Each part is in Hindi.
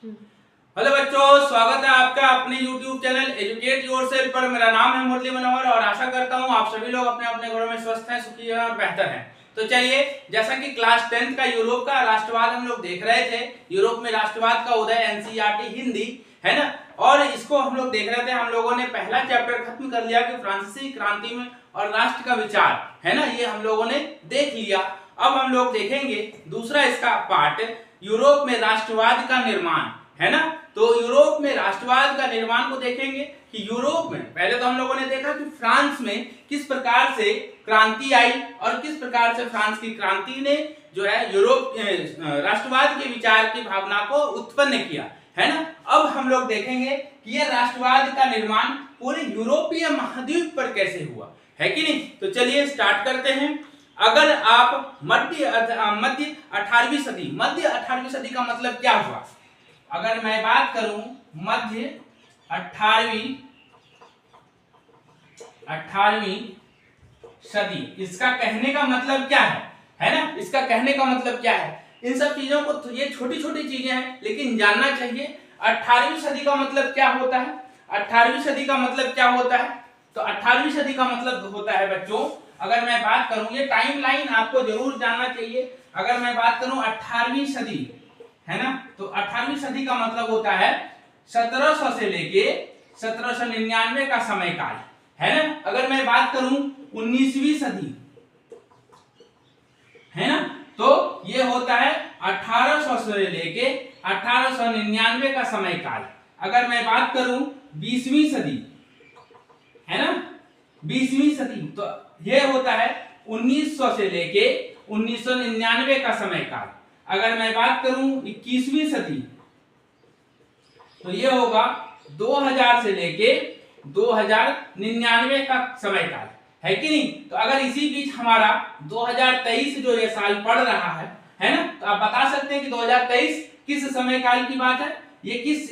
हेलो बच्चों, स्वागत है आपका अपने YouTube चैनल एजुकेट योरसेल्फ पर। मेरा नाम है मुरली मनोहर और आशा करता हूँ आप सभी लोग अपने अपने घरों में स्वस्थ हैं, सुखी हैं और बेहतर हैं। तो चलिए, जैसा कि क्लास 10th का यूरोप का राष्ट्रवाद हम लोग देख रहे थे, यूरोप में राष्ट्रवाद का उदय एनसीईआरटी हिंदी है ना, और इसको हम लोग देख रहे थे। हम लोगों ने पहला चैप्टर खत्म कर लिया कि फ्रांसीसी क्रांति में और राष्ट्र का विचार है ना, ये हम लोगों ने देख लिया। अब हम लोग देखेंगे दूसरा इसका पार्ट, यूरोप में राष्ट्रवाद का निर्माण है ना। तो यूरोप में राष्ट्रवाद का निर्माण को देखेंगे कि यूरोप में पहले तो हम लोगों ने देखा कि फ्रांस में किस प्रकार से क्रांति आई और किस प्रकार से फ्रांस की क्रांति ने जो है यूरोप राष्ट्रवाद के विचार की भावना को उत्पन्न किया है ना। अब हम लोग देखेंगे कि यह राष्ट्रवाद का निर्माण पूरे यूरोपीय महाद्वीप पर कैसे हुआ है कि नहीं। तो चलिए स्टार्ट करते हैं। अगर आप मध्य 18वीं सदी का मतलब क्या हुआ, अगर मैं बात करूं मध्य 18वीं सदी, इसका कहने का मतलब क्या है ना, इसका कहने का मतलब क्या है। इन सब चीजों को तो ये छोटी छोटी चीजें हैं लेकिन जानना चाहिए। 18वीं सदी का मतलब क्या होता है, 18वीं सदी का मतलब क्या होता है। तो 18वीं सदी का मतलब होता है बच्चों, अगर मैं बात करूं, ये टाइम लाइन आपको जरूर जानना चाहिए। अगर मैं बात करूं 18वीं सदी है ना, तो 18वीं सदी का मतलब होता है 1700 से लेके 1799 का समय काल है ना। अगर मैं बात करूं 19वीं सदी है ना, तो ये होता है 1800 से लेके 1899 का समय काल। अगर मैं बात करूं 20वीं सदी है ना, 20वीं सदी, तो ये होता है 1900 से लेके 1999 का समय काल। अगर मैं बात करूं 21वीं सदी, तो ये होगा 2000 से लेके 2099 का समय काल है कि नहीं। तो अगर इसी बीच हमारा 2023 जो ये साल पड़ रहा है ना, तो आप बता सकते हैं कि 2023 किस समय काल की बात है, ये किस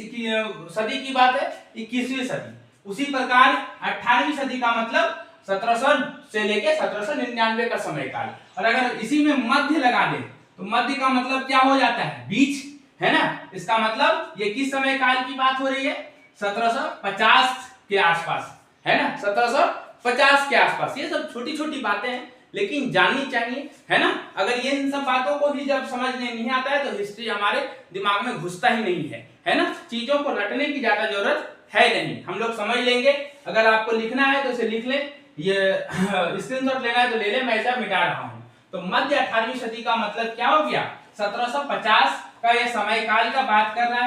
सदी की बात है, 21वीं सदी। उसी प्रकार 18वीं सदी का मतलब 1700 से लेके 1799 का समय काल। और अगर इसी में मध्य लगा दे तो मध्य का मतलब क्या हो जाता है, बीच है ना। इसका मतलब ये किस समय काल की बात हो रही है, 1750 के आसपास है ना, 1750 के आसपास। ये सब छोटी छोटी बातें हैं लेकिन जाननी चाहिए है ना। अगर ये इन सब बातों को भी जब समझने नहीं आता है तो हिस्ट्री हमारे दिमाग में घुसता ही नहीं है ना। चीजों को रटने की ज्यादा जरूरत है नहीं, हम लोग समझ लेंगे। अगर आपको लिखना है तो इसे लिख ले, ये स्क्रीनशॉट लेना है तो ले ले, मैं इसे मिटा रहा हूं। तो मध्य 18वीं सदी का मतलब क्या हो गया, 1750 का ये समय काल का बात कर रहा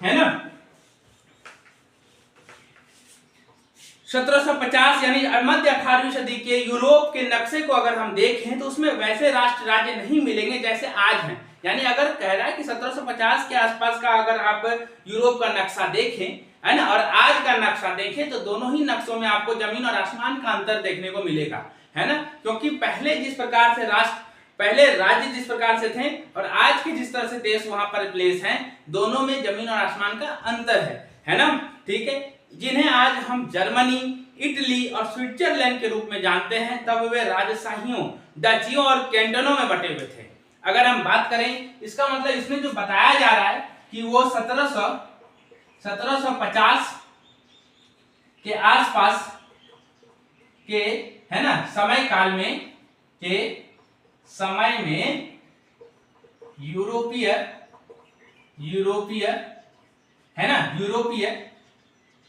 है ना। 1750 यानी मध्य 18वीं सदी के यूरोप के नक्शे को अगर हम देखें तो उसमें वैसे राष्ट्र राज्य नहीं मिलेंगे जैसे आज हैं। यानी अगर कह रहा है कि 1750 के आसपास का अगर आप यूरोप का नक्शा देखें है ना, और आज का नक्शा देखें, तो दोनों ही नक्शों में आपको जमीन और आसमान का अंतर देखने को मिलेगा है ना। क्योंकि पहले जिस प्रकार से पहले राज्य जिस प्रकार से थे और आज के जिस तरह से देश वहां पर प्लेस हैं, दोनों में जमीन और आसमान का अंतर है ना। ठीक है, जिन्हें आज हम जर्मनी, इटली और स्विट्जरलैंड के रूप में जानते हैं, तब वे राजशाहियों, डचियों और कैंटनों में बटे हुए थे। अगर हम बात करें, इसका मतलब इसमें जो बताया जा रहा है कि वो 1750 के आसपास के है ना समय काल में के समय में यूरोपीय है ना, यूरोपीय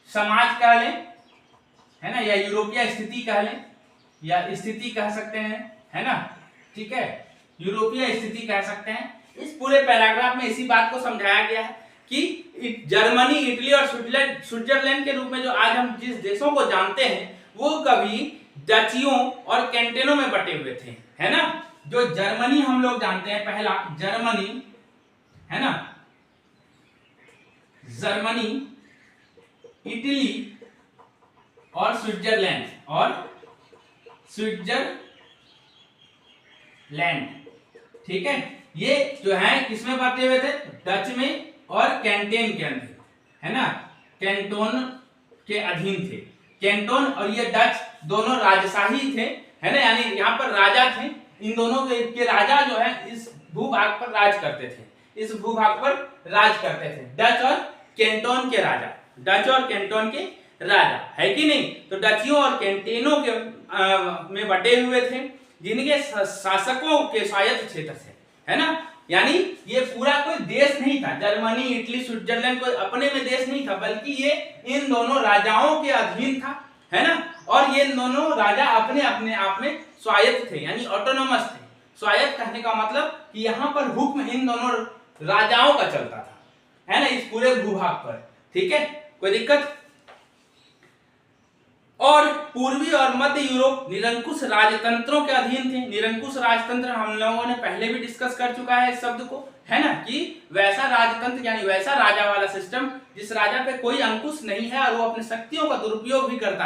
समाज कह लें है ना, या यूरोपीय स्थिति कह लें, या स्थिति कह सकते हैं है ना। ठीक है, यूरोपीय स्थिति कह सकते हैं। इस पूरे पैराग्राफ में इसी बात को समझाया गया है कि जर्मनी, इटली और स्विट्जरलैंड के रूप में जो आज हम जिस देशों को जानते हैं, वो कभी डचियों और कैंटनों में बटे हुए थे है ना। जो जर्मनी हम लोग जानते हैं, पहला जर्मनी है ना, जर्मनी, इटली और स्विट्जरलैंड ठीक है, ये जो है किसमें बटे हुए थे, डच में और कैंटेन के अंदर है ना, कैंटोन के अधीन थे। कैंटोन और ये डच दोनों राजशाही थे है ना, यानी यहाँ पर राजा थे। इन दोनों के राजा जो है इस भूभाग पर राज करते थे इस भूभाग पर राज करते थे, डच और कैंटोन के राजा, डच और कैंटोन के राजा, है कि नहीं। तो डचियों और कैंटेनों के में बटे हुए थे, जिनके शासकों के स्वायत्त क्षेत्र थे, है ना। यानी ये पूरा कोई देश नहीं था, जर्मनी, इटली, स्विट्जरलैंड कोई अपने में देश नहीं था, बल्कि ये इन दोनों राजाओं के अधीन था, है ना। और ये दोनों राजा अपने अपने आप में स्वायत्त थे, यानी ऑटोनोमस थे। स्वायत्त कहने का मतलब कि यहाँ पर हुक्म इन दोनों राजाओं का चलता था, है ना, इस पूरे भूभाग पर, ठीक है, कोई दिक्कत। और पूर्वी और मध्य यूरोप निरंकुश राजतंत्रों के अधीन थे। निरंकुश राजतंत्र हम लोगों ने पहले भी डिस्कस कर चुका है इस शब्द को, है ना, कि वैसा राजतंत्र यानी वैसा राजा वाला सिस्टम जिस राजा पे कोई अंकुश नहीं है और वो अपनी शक्तियों का दुरुपयोग भी करता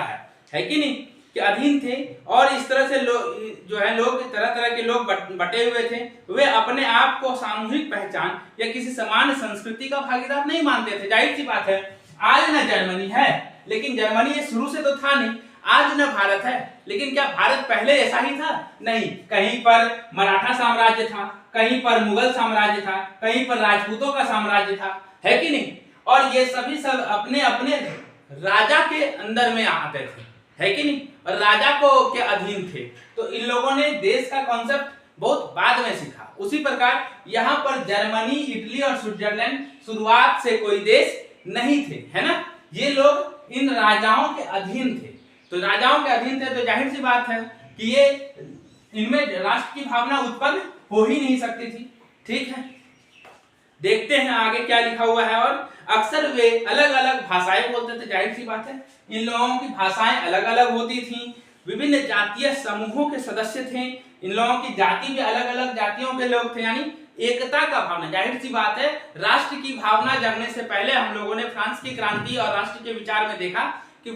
है कि नहीं, के अधीन थे। और इस तरह से लोग तरह तरह के लोग बटे हुए थे। वे अपने आप को सामूहिक पहचान या किसी समान संस्कृति का भागीदार नहीं मानते थे। जाहिर सी बात है, आज न जर्मनी है, लेकिन जर्मनी ये शुरू से तो था नहीं। आज न भारत है, लेकिन क्या भारत पहले ऐसा ही था? नहीं, कहीं पर मराठा साम्राज्य था, कहीं पर मुगल साम्राज्य था, कहीं पर राजपूतों का साम्राज्य था, है कि नहीं। और ये सभी सब अपने अपने राजा के अंदर में आते थे, है कि नहीं, और राजा को के अधीन थे। तो इन लोगों ने देश का कॉन्सेप्ट बहुत बाद में सीखा। उसी प्रकार यहाँ पर जर्मनी, इटली और स्विट्जरलैंड शुरुआत से कोई देश नहीं थे, है ना। ये लोग इन राजाओं के अधीन थे। तो राजाओं के अधीन थे तो जाहिर सी बात है कि ये इनमें राष्ट्र की भावना उत्पन्न हो ही नहीं सकती थी, ठीक है। देखते हैं आगे क्या लिखा हुआ है। और अक्सर वे अलग अलग भाषाएं बोलते थे, जाहिर सी बात है, इन लोगों की भाषाएं अलग अलग होती थी। विभिन्न जातीय समूहों के सदस्य थे, इन लोगों की जाति भी अलग अलग जातियों के लोग थे, यानी एकता का भावना। जाहिर सी बात है, राष्ट्र की भावना जगने से पहले हम लोगों ने फ्रांस की क्रांति और राष्ट्र के विचार में देखा कि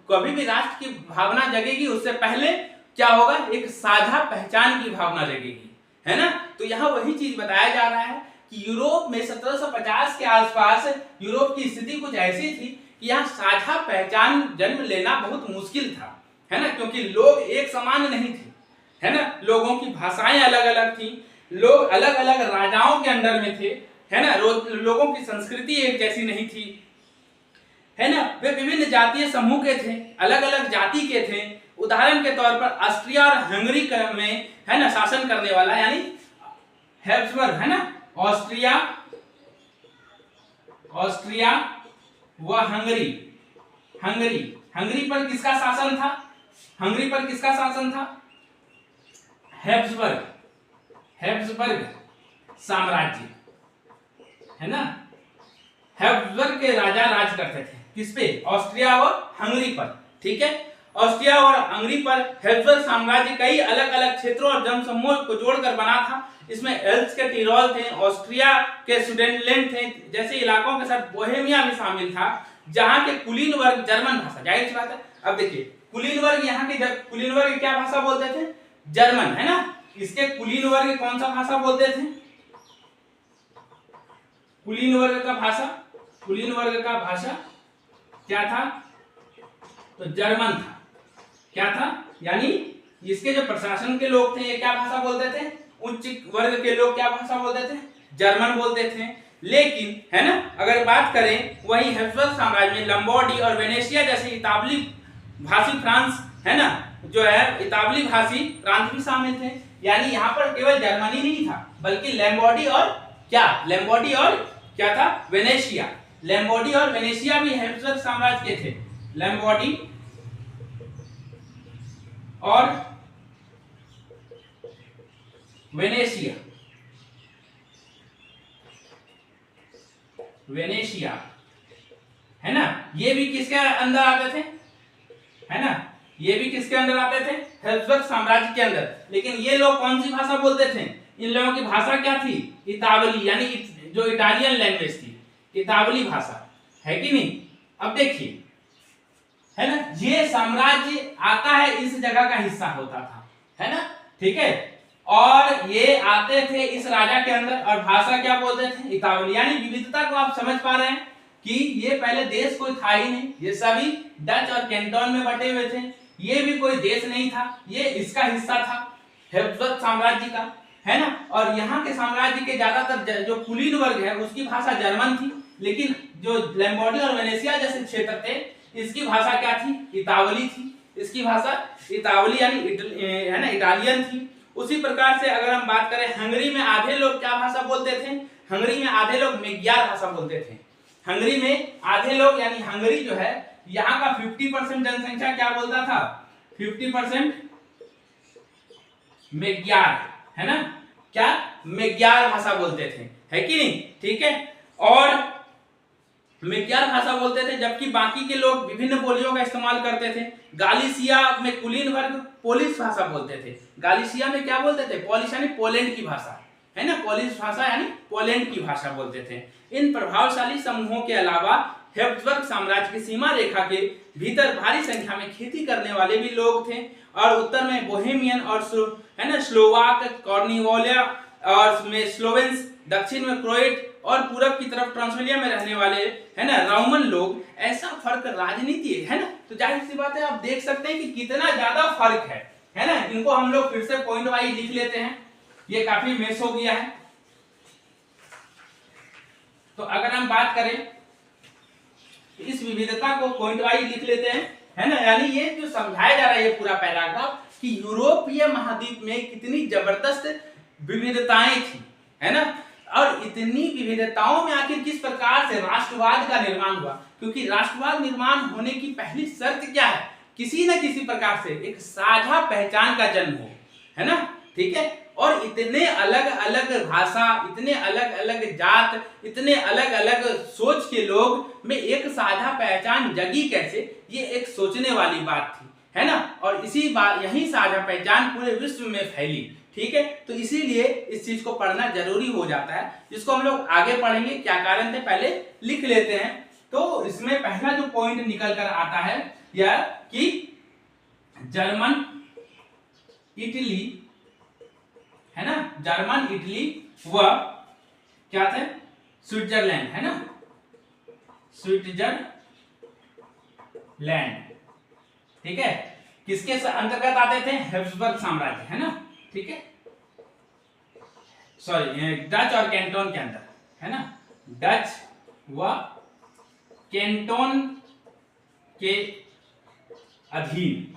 कभी भी राष्ट्र की भावना जगेगी उससे पहले क्या होगा, एक साझा पहचान की भावना जगेगी, है ना। तो यहाँ वही चीज बताया जा रहा है कि यूरोप में 1750 के आसपास यूरोप की स्थिति कुछ ऐसी थी कि यहाँ साझा पहचान जन्म लेना बहुत मुश्किल था, है ना, क्योंकि लोग एक समान नहीं थे, है ना। लोगों की भाषाएं अलग अलग थी, लोग अलग अलग राजाओं के अंडर में थे, है ना। लोगों की संस्कृति एक जैसी नहीं थी, है ना। वे विभिन्न जातीय समूह के थे, अलग अलग जाति के थे। उदाहरण के तौर पर ऑस्ट्रिया और हंगरी में, है ना, शासन करने वाला यानी हैब्सबर्ग, है ना, ऑस्ट्रिया व हंगरी पर किसका शासन था? हंगरी पर किसका शासन था? हैब्सबर्ग साम्राज्य, है ना। हैब्सबर्ग के राजा राज करते थे किस पे? ऑस्ट्रिया और हंगरी पर, ठीक है। ऑस्ट्रिया और हंगरी पर हैब्सबर्ग साम्राज्य कई अलग अलग क्षेत्रों और जनसमूहों को जोड़कर बना था। इसमें एल्प्स के टिरोल थे, ऑस्ट्रिया के सुडेनलैंड थे जैसे इलाकों के साथ बोहेमिया भी शामिल था, जहां के कुलीन वर्ग जर्मन भाषा, जाहिर सी बात है। अब देखिए, कुलीन वर्ग यहाँ के कुलीन वर्ग क्या भाषा बोलते थे? जर्मन, है ना। इसके कुलीन वर्ग कौन सा भाषा बोलते थे? कुलीन वर्ग का भाषा क्या था? तो जर्मन था। क्या था? यानी इसके जो प्रशासन के लोग थे ये क्या भाषा बोलते थे? उच्च वर्ग के लोग क्या भाषा बोलते थे? जर्मन बोलते थे। लेकिन, है ना, अगर बात करें वही हैब्सबर्ग साम्राज्य में लंबोर्डी और वेनेशिया जैसे इतालवी भाषी फ्रांस, है ना, जो है इतालवी भाषी प्रांत भी शामिल थे। यानी यहाँ पर केवल जर्मनी नहीं था, बल्कि लैम्बोर्डी और क्या था? वेनेशिया। लैम्बोर्डी और वेनेशिया भी हैब्सबर्ग साम्राज्य के थे। लैम्बोर्डी और वेनेशिया, है ना, ये भी किसके अंदर आते थे? है ना, ये भी किसके अंदर आते थे? हैब्सबर्ग साम्राज्य के अंदर। लेकिन ये लोग कौन सी भाषा बोलते थे? इन लोगों की भाषा क्या थी? इतावली, यानी जो इटालियन लैंग्वेज थी, इतावली भाषा, है कि नहीं। अब देखिए, है ना, ये साम्राज्य आता है इस जगह का हिस्सा होता था, है ना, ठीक है। और ये आते थे इस राजा के अंदर और भाषा क्या बोलते थे? इतावली। यानी विविधता को आप समझ पा रहे हैं कि ये पहले देश कोई था ही नहीं, ये सभी डच और कैंटोन में बटे हुए थे। ये भी कोई देश नहीं था, ये इसका हिस्सा था हैब्सबर्ग साम्राज्य का, है ना। और यहाँ के साम्राज्य के ज्यादातर जो कुलीन वर्ग है उसकी भाषा जर्मन थी, लेकिन जो लैम्बोर्डी और वेनेशिया जैसे क्षेत्र थे इसकी भाषा क्या थी, इतावली थी। इसकी भाषा इतावली यानी है ना, इटालियन थी। उसी प्रकार से अगर हम बात करें हंगरी में आधे लोग क्या भाषा बोलते थे, हंगरी में आधे लोग मेग्यार भाषा बोलते थे। हंगरी में आधे लोग यानी हंगरी जो है यहाँ का 50% जनसंख्या क्या बोलता था, 50% मेग्यार, है ना, क्या मेग्यार भाषा बोलते थे, है कि नहीं, ठीक है। और मेग्यार भाषा बोलते थे, जबकि बाकी के लोग विभिन्न बोलियों का इस्तेमाल करते थे। गालिसिया में कुलीन वर्ग पोलिश भाषा बोलते थे। गालिसिया में क्या बोलते थे, पोलिश यानी पोलैंड की भाषा, है ना, पोलिश भाषा यानी पोलैंड की भाषा बोलते थे। इन प्रभावशाली समूहों के अलावा हैब्सबर्ग साम्राज्य की सीमा रेखा के भीतर भारी संख्या में खेती करने वाले भी लोग थे, और उत्तर में बोहेमियन और है ना स्लोवाक, कॉर्निवोलिया और में स्लोवेंस, दक्षिण में क्रोएट और पूरब की तरफ ट्रांसल्वेनिया में रहने वाले है ना रोमन लोग। ऐसा फर्क राजनीति है ना, तो जाहिर सी बात है आप देख सकते हैं कि कितना ज्यादा फर्क है ना। इनको हम लोग फिर से पॉइंट वाइज लिख लेते हैं, ये काफी मिस हो गया है। तो अगर हम बात करें इस विविधता को पॉइंट वाइज लिख लेते हैं, है ना, यानी ये जो समझाया जा रहा है ये पूरा पैराग्राफ कि यूरोपीय महाद्वीप में कितनी जबरदस्त विविधताएं थी, है ना, और इतनी विविधताओं में आखिर किस प्रकार से राष्ट्रवाद का निर्माण हुआ। क्योंकि राष्ट्रवाद निर्माण होने की पहली शर्त क्या है, किसी न किसी प्रकार से एक साझा पहचान का जन्म हो, है ना, ठीक है। और इतने अलग अलग भाषा, इतने अलग अलग जात, इतने अलग अलग सोच के लोग में एक साझा पहचान जगी कैसे, ये एक सोचने वाली बात थी, है ना। और इसी बात यही साझा पहचान पूरे विश्व में फैली, ठीक है। तो इसीलिए इस चीज को पढ़ना जरूरी हो जाता है, जिसको हम लोग आगे पढ़ेंगे क्या कारण थे, पहले लिख लेते हैं। तो इसमें पहला जो पॉइंट निकल कर आता है यह कि जर्मन इटली, है ना, जर्मन इटली व क्या थे, स्विट्जरलैंड, है ना, स्विट्जरलैंड, ठीक है, किसके अंतर्गत आते थे, हैब्सबर्ग साम्राज्य, है ना, ठीक है, सॉरी डच और कैंटोन के अंदर, है ना, डच व कैंटोन के अधीन,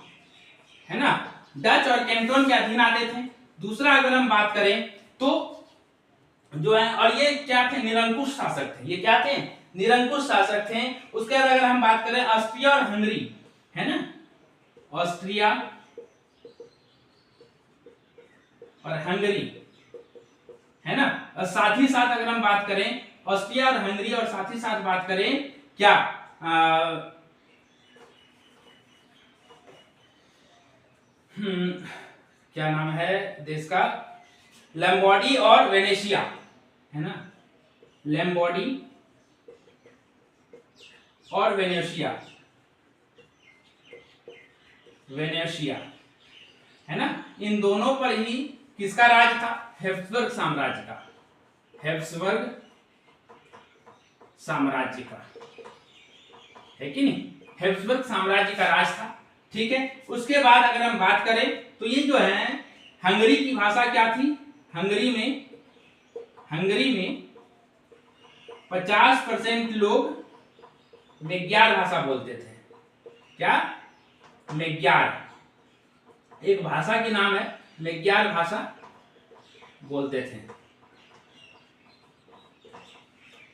है ना, डच और कैंटोन के अधीन आते थे। दूसरा अगर हम बात करें तो जो है, और ये क्या थे, निरंकुश शासक थे, ये क्या थे, निरंकुश शासक थे। उसके बाद अगर हम बात करें ऑस्ट्रिया और हंगरी, है ना, ऑस्ट्रिया और हंगरी, है ना, और साथ ही साथ अगर हम बात करें ऑस्ट्रिया और हंगरी, और साथ ही साथ बात करें क्या क्या नाम है देश का, लैम्बोर्डी और वेनेशिया, है ना, लैम्बोर्डी और वेनेशिया, है ना, इन दोनों पर ही किसका राज था, हैब्सबर्ग साम्राज्य का, हैब्सबर्ग साम्राज्य का, है कि नहीं, हैब्सबर्ग साम्राज्य का राज था, ठीक है। उसके बाद अगर हम बात करें तो ये जो है हंगरी की भाषा क्या थी, हंगरी में 50% लोग मेग्यार भाषा बोलते थे। क्या, मेग्यार एक भाषा के नाम है, मेग्यार भाषा बोलते थे,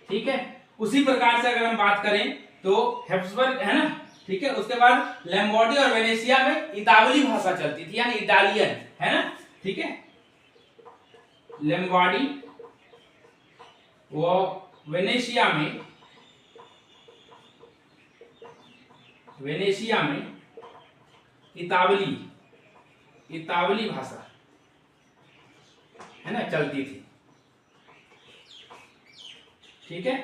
ठीक है। उसी प्रकार से अगर हम बात करें तो हैब्सबर्ग, है ना, ठीक है। उसके बाद लैम्बोर्डी और वेनेशिया में इतावली भाषा चलती थी, यानी इटालियन, है ना, ठीक है। लैम्बोर्डी वो वेनेशिया में इतावली भाषा, है ना, चलती थी, ठीक है।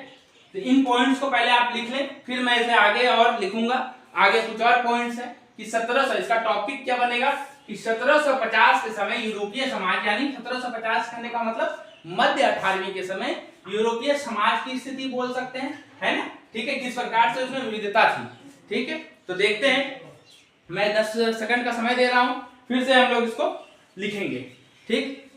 तो इन पॉइंट्स को पहले आप लिख लें, फिर मैं इसे आगे और लिखूंगा। आगे कुछ और पॉइंट्स हैं कि 1700, इसका टॉपिक क्या बनेगा कि 1750 के समय यूरोपीय समाज, यानी 1750 कहने का मतलब मध्य 18वीं के समय यूरोपीय समाज की स्थिति बोल सकते हैं, है ना, ठीक है, किस प्रकार से उसमें विविधता थी, ठीक है। तो देखते हैं, मैं 10 सेकंड का समय दे रहा हूं, फिर से हम लोग इसको लिखेंगे, ठीक।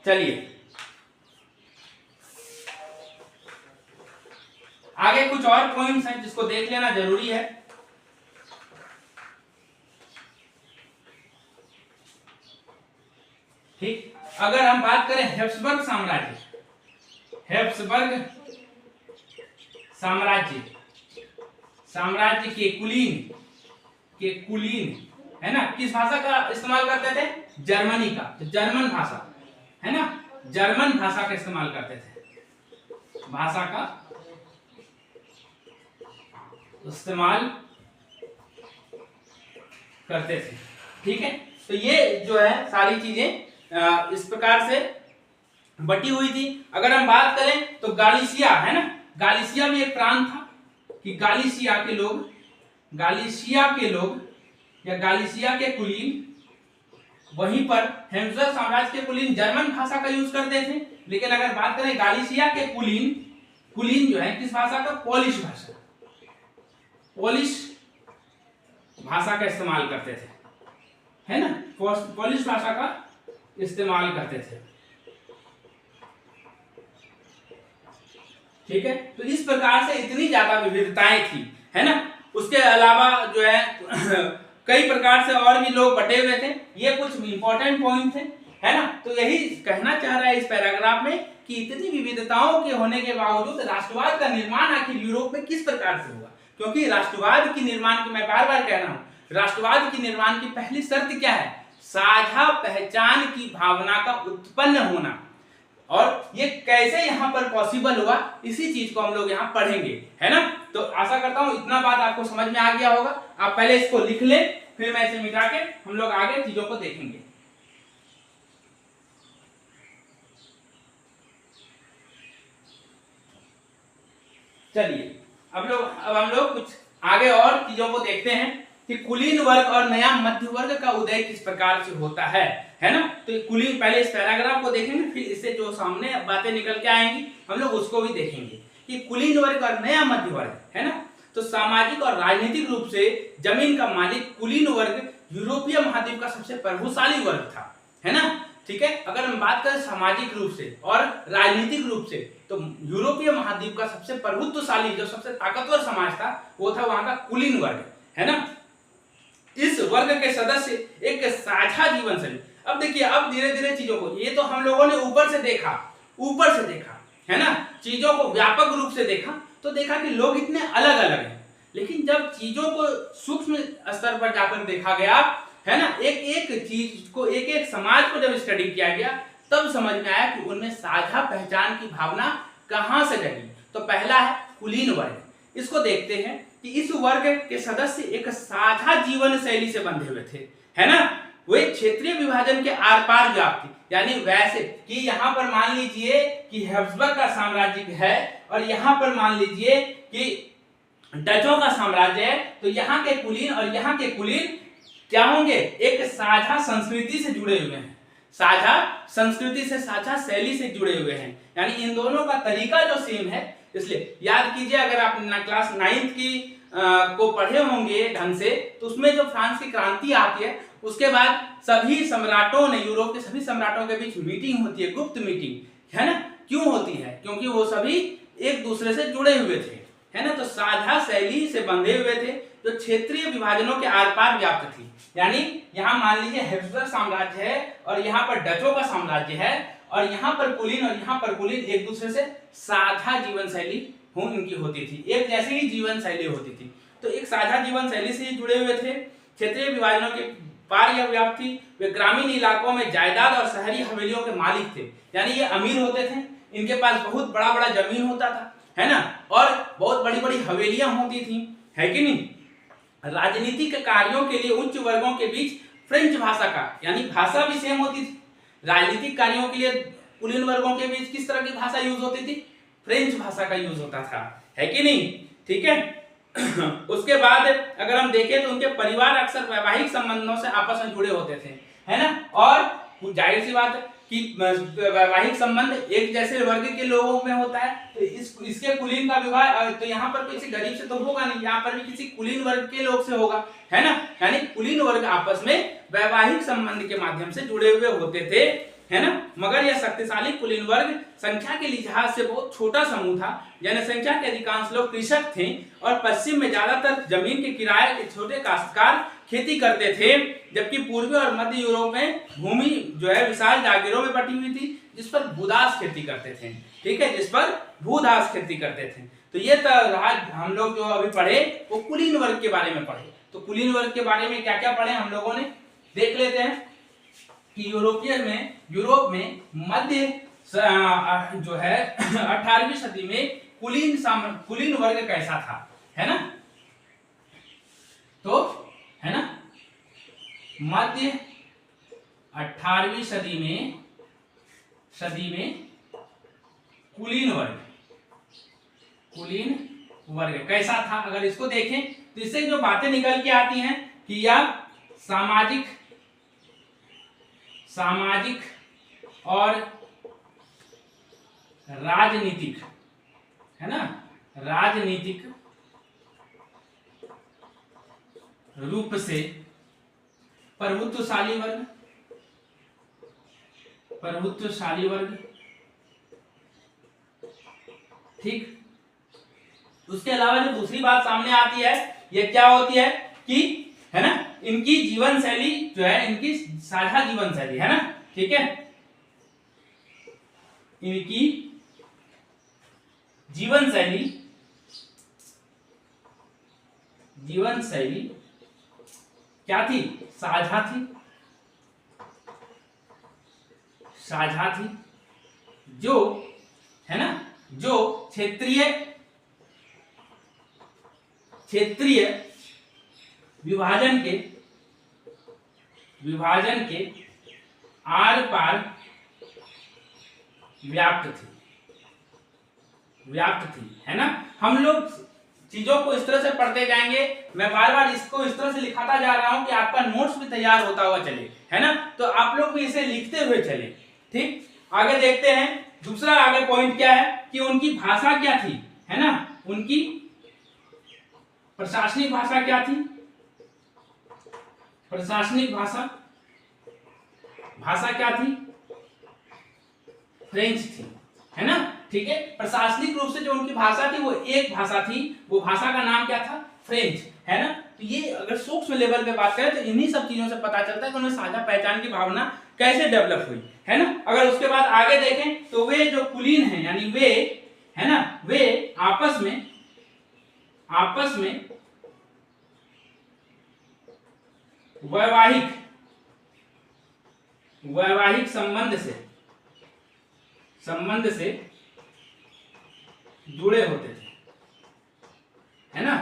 चलिए आगे कुछ और पॉइंट्स हैं जिसको देख लेना जरूरी है। ठीक, अगर हम बात करें हैब्सबर्ग साम्राज्य, हैब्सबर्ग साम्राज्य के कुलीन है ना, किस भाषा का इस्तेमाल करते थे? जर्मनी का, तो जर्मन भाषा है ना, जर्मन भाषा का इस्तेमाल करते थे, भाषा का इस्तेमाल करते थे। ठीक है, तो ये जो है सारी चीजें इस प्रकार से बटी हुई थी। अगर हम बात करें तो गालिसिया है ना, गालिसिया भी एक प्रांत था कि गालिसिया के लोग या गालिसिया के कुलीन, वहीं पर हैब्सबर्ग साम्राज्य के कुलीन जर्मन भाषा का यूज करते थे। लेकिन अगर बात करें गालिसिया के कुलीन जो है किस भाषा का? पोलिश भाषा का इस्तेमाल करते थे, है ना, पोलिश भाषा का इस्तेमाल करते थे। ठीक है, तो इस प्रकार से इतनी ज्यादा विविधताएं थी, है ना। उसके अलावा जो है कई प्रकार से और भी लोग बटे हुए थे। ये कुछ इंपॉर्टेंट पॉइंट थे, है ना। तो यही कहना चाह रहा है इस पैराग्राफ में कि इतनी विविधताओं के होने के बावजूद राष्ट्रवाद का निर्माण आखिर यूरोप में किस प्रकार से हुआ? क्योंकि राष्ट्रवाद की निर्माण की मैं बार बार कह रहा हूं, राष्ट्रवाद की निर्माण की पहली शर्त क्या है? साझा पहचान की भावना का उत्पन्न होना। और ये कैसे यहाँ पर पॉसिबल हुआ, इसी चीज को हम लोग यहाँ पढ़ेंगे, है ना। तो आशा करता हूँ इतना बात आपको समझ में आ गया होगा। आप पहले इसको लिख लें, फिर मैं इसे मिटा के हम लोग आगे चीजों को देखेंगे। चलिए अब हम लोग कुछ आगे और चीजों को देखते हैं कि कुलीन वर्ग और नया मध्य वर्ग का उदय किस प्रकार से होता है ना। तो कुलीन, पहले इस पैराग्राफ को देखेंगे, फिर इससे जो सामने बातें निकल के आएंगी हम लोग उसको भी देखेंगे कि कुलीन वर्ग और नया मध्य वर्ग, है ना। तो सामाजिक और राजनीतिक रूप से जमीन का मालिक कुलीन वर्ग यूरोपीय महाद्वीप का सबसे प्रभुशाली वर्ग था, है ना। ठीक है, अगर हम बात करें सामाजिक रूप से और राजनीतिक रूप से, तो यूरोपीय महाद्वीप का सबसे प्रभुत्वशाली, जो सबसे ताकतवर समाज था, वो था वहां का कुलीन वर्ग, है ना। इस वर्ग के सदस्य एक साझा जीवन शैली। अब देखिए, अब धीरे धीरे चीजों को, ये तो हम लोगों ने ऊपर से देखा, है ना, चीजों को व्यापक रूप से देखा, तो देखा कि लोग इतने अलग अलग हैं। लेकिन जब चीजों को सूक्ष्म स्तर पर जाकर देखा गया, है ना, एक एक चीज को, एक एक समाज को जब स्टडी किया गया, तब समझ में आया कि उनमें साझा पहचान की भावना कहां से जगी। तो पहला है कुलीन वर्ग। इसको देखते हैं कि इस वर्ग के सदस्य एक साझा जीवन शैली से बंधे हुए थे, है ना। वे क्षेत्रीय विभाजन के आर पार व्याप्ति, यानी वैसे कि यहाँ पर मान लीजिए कि हैब्सबर्ग का साम्राज्य है और यहाँ पर मान लीजिए कि डचों का साम्राज्य है, तो यहाँ के कुलीन और यहाँ के कुलीन क्या होंगे? एक साझा संस्कृति से जुड़े हुए हैं, साझा संस्कृति से, साझा शैली से जुड़े हुए हैं, यानी इन दोनों का तरीका जो सेम है। इसलिए याद कीजिए, अगर आप क्लास 9th की को पढ़े होंगे ढंग से, तो उसमें जो फ्रांस की क्रांति आती है, उसके बाद सभी सम्राटों ने, यूरोप के सभी सम्राटों के बीच मीटिंग होती है, गुप्त मीटिंग, है ना। क्यों होती है? क्योंकि वो सभी एक दूसरे से जुड़े हुए थे, है ना। तो साझा शैली से बंधे हुए थे, जो क्षेत्रीय विभाजनों के आर पार व्याप्त थी। यानी यहाँ मान लीजिए हैब्सबर्ग साम्राज्य है और यहाँ पर डचों का साम्राज्य है, और यहाँ पर कुलीन और यहाँ पर कुलीन एक दूसरे से साझा जीवन शैली इनकी होती थी, एक जैसी ही जीवन शैली होती थी। तो एक साझा जीवन शैली से ही जुड़े हुए थे, क्षेत्रीय विभाजनों के पार या व्याप्ति। वे ग्रामीण इलाकों में जायदाद और शहरी हवेलियों के मालिक थे, यानी ये अमीर होते थे, इनके पास बहुत बड़ा बड़ा जमीन होता था, है ना, और बहुत बड़ी बड़ी हवेलियां होती थी, है कि नहीं। राजनीतिक कार्यों के लिए उच्च वर्गों के बीच फ्रेंच भाषा का, यानी भाषा भी सेम होती थी। राजनीतिक कार्यों के लिए कुलीन वर्गों के बीच किस तरह की भाषा यूज होती थी? फ्रेंच भाषा का यूज होता था, है कि नहीं। ठीक है उसके बाद अगर हम देखें तो उनके परिवार अक्सर वैवाहिक संबंधों से आपस में जुड़े होते थे, है ना। और जाहिर सी बात है कि वैवाहिक संबंध एक जैसे वर्ग के लोगों में होता है, तो इसके कुलीन का विवाह तो यहाँ पर किसी गरीब से तो होगा नहीं, यहाँ पर भी किसी कुलीन वर्ग के लोग से होगा, है ना। यानी कुलीन वर्ग आपस में वैवाहिक संबंध के माध्यम से जुड़े हुए होते थे, है ना, मगर यह शक्तिशाली कुलीन वर्ग संख्या के लिहाज से बहुत छोटा समूह था। जनसंख्या के अधिकांश लोग कृषक थे और पश्चिम में ज्यादातर जमीन के किराए के छोटे काश्तकार खेती करते थे, जबकि पूर्वी और मध्य यूरोप में भूमि जो है विशाल जागीरों में बटी हुई थी, जिस पर भूदास खेती करते थे। ठीक है, जिस पर भूदास खेती करते थे। तो ये रहा हम लोग जो अभी पढ़े वो कुलीन वर्ग के बारे में पढ़े। तो कुलीन वर्ग के बारे में क्या क्या पढ़े हम लोगों ने, देख लेते हैं कि यूरोप में मध्य जो है 18वीं सदी में कुलीन वर्ग कैसा था, है ना। तो है ना, मध्य 18वीं सदी में कुलीन वर्ग कैसा था। अगर इसको देखें तो इससे जो बातें निकल के आती हैं कि यह सामाजिक और राजनीतिक, है ना, राजनीतिक रूप से प्रभुत्वशाली वर्ग, ठीक। उसके अलावा जो दूसरी बात सामने आती है ये क्या होती है कि, है ना, इनकी जीवन शैली जो है, इनकी साझा जीवन शैली, है ना, ठीक है, इनकी जीवन शैली क्या थी, साझा थी, जो है ना, जो क्षेत्रीय विभाजन के आर पार व्याप्त थी, है ना। हम लोग चीजों को इस तरह से पढ़ते जाएंगे, मैं बार बार इसको इस तरह से लिखाता जा रहा हूं कि आपका नोट्स भी तैयार होता हुआ चले, है ना। तो आप लोग भी इसे लिखते हुए चले, ठीक। आगे देखते हैं, दूसरा आगे पॉइंट क्या है कि उनकी भाषा क्या थी, है ना, उनकी प्रशासनिक भाषा क्या थी, प्रशासनिक भाषा क्या थी, फ्रेंच थी, है ना, ठीक है। प्रशासनिक रूप से जो उनकी भाषा थी वो एक भाषा थी, वो भाषा का नाम क्या था, फ्रेंच, है ना। तो ये अगर सूक्ष्म लेवल पे बात करें तो इन्हीं सब चीजों से पता चलता है कि उन्हें साझा पहचान की भावना कैसे डेवलप हुई, है ना। अगर उसके बाद आगे देखें तो वे जो कुलीन हैं, यानी वे, है ना, वे आपस में वैवाहिक संबंध से जुड़े होते थे, है ना।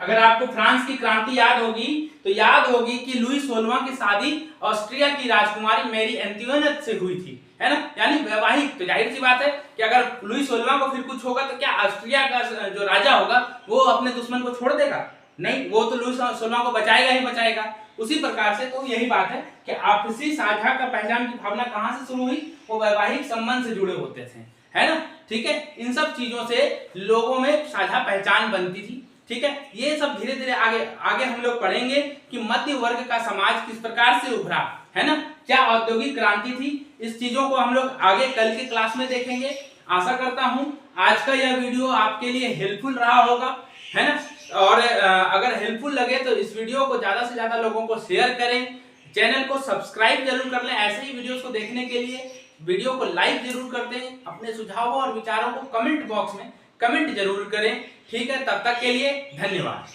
अगर आपको फ्रांस की क्रांति याद होगी तो याद होगी कि लुई 16वां की शादी ऑस्ट्रिया की राजकुमारी मैरी एंटोइनेट से हुई थी, है ना, यानी वैवाहिक। तो जाहिर सी बात है कि अगर लुई 16वां को फिर कुछ होगा तो क्या ऑस्ट्रिया का जो राजा होगा वो अपने दुश्मन को छोड़ देगा, नहीं, वो तो लुई 16वां को बचाएगा ही बचाएगा। उसी प्रकार से तो यही बात है कि आपसी साझा का पहचान की भावना कहां से शुरू हुई, वो वैवाहिक संबंध से जुड़े होते थे, है ना, ठीक है। इन सब चीजों से लोगों में साझा पहचान बनती थी, ठीक है। ये सब धीरे धीरे आगे हम लोग पढ़ेंगे कि मध्य वर्ग का समाज किस प्रकार से उभरा, है ना, क्या औद्योगिक क्रांति थी। इस चीजों को हम लोग आगे कल के क्लास में देखेंगे। आशा करता हूं आज का यह वीडियो आपके लिए हेल्पफुल रहा होगा, है ना। और अगर हेल्पफुल लगे तो इस वीडियो को ज्यादा से ज्यादा लोगों को शेयर करें, चैनल को सब्सक्राइब जरूर कर लें ऐसे ही वीडियोस को देखने के लिए। वीडियो को लाइक जरूर कर दें, अपने सुझावों और विचारों को कमेंट बॉक्स में कमेंट जरूर करें, ठीक है। तब तक के लिए धन्यवाद।